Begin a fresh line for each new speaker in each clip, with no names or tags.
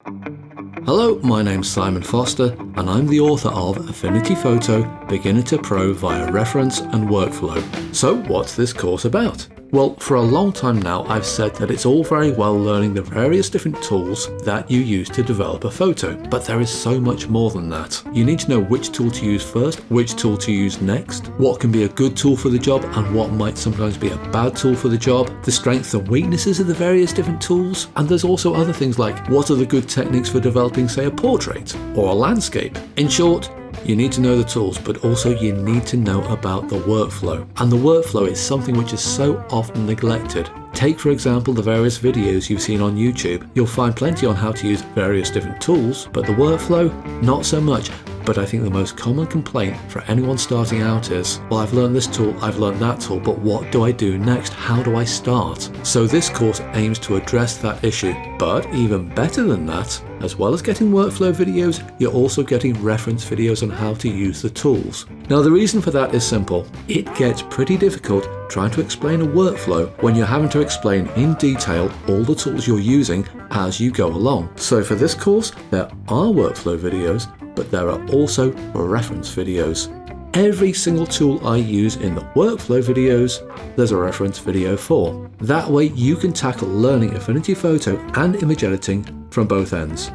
Hello, my name's Simon Foster, and I'm the author of Affinity Photo, Beginner to Pro via Reference and Workflow. So what's this course about? Well, for a long time now, I've said that it's all very well learning the various different tools that you use to develop a photo, but there is so much more than that. You need to know which tool to use first, which tool to use next, what can be a good tool for the job and what might sometimes be a bad tool for the job, the strengths and weaknesses of the various different tools, and there's also other things like what are the good techniques for developing, say, a portrait or a landscape. In short, you need to know the tools, but also you need to know about the workflow. And the workflow is something which is so often neglected. Take, for example, the various videos you've seen on YouTube. You'll find plenty on how to use various different tools, but the workflow, not so much. But I think the most common complaint for anyone starting out is, well, I've learned this tool, I've learned that tool, but what do I do next? How do I start? So this course aims to address that issue. But even better than that, as well as getting workflow videos, you're also getting reference videos on how to use the tools. Now, the reason for that is simple. It gets pretty difficult trying to explain a workflow when you're having to explain in detail all the tools you're using as you go along. So for this course, there are workflow videos, but there are also reference videos. Every single tool I use in the workflow videos, there's a reference video for. That way you can tackle learning Affinity Photo and image editing from both ends.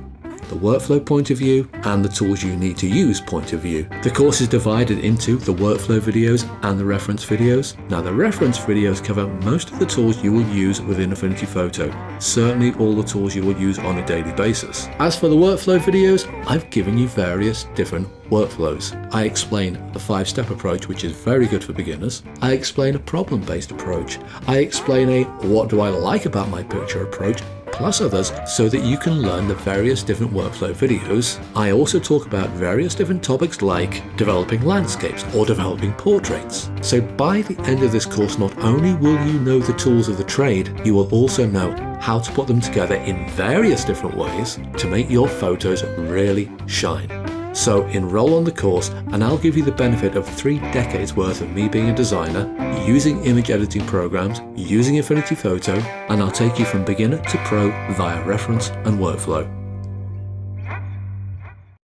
The workflow point of view and the tools you need to use point of view. The course is divided into the workflow videos and the reference videos. Now, the reference videos cover most of the tools you will use within Affinity Photo, certainly all the tools you will use on a daily basis. As for the workflow videos, I've given you various different workflows. I explain the 5-step approach, which is very good for beginners. I explain a problem-based approach. I explain a what do I like about my picture approach, plus others, so that you can learn the various different workflow videos. I also talk about various different topics like developing landscapes or developing portraits. So by the end of this course, not only will you know the tools of the trade, you will also know how to put them together in various different ways to make your photos really shine. So enroll on the course and I'll give you the benefit of 3 decades worth of me being a designer, using image editing programs, using Affinity Photo, and I'll take you from beginner to pro via reference and workflow.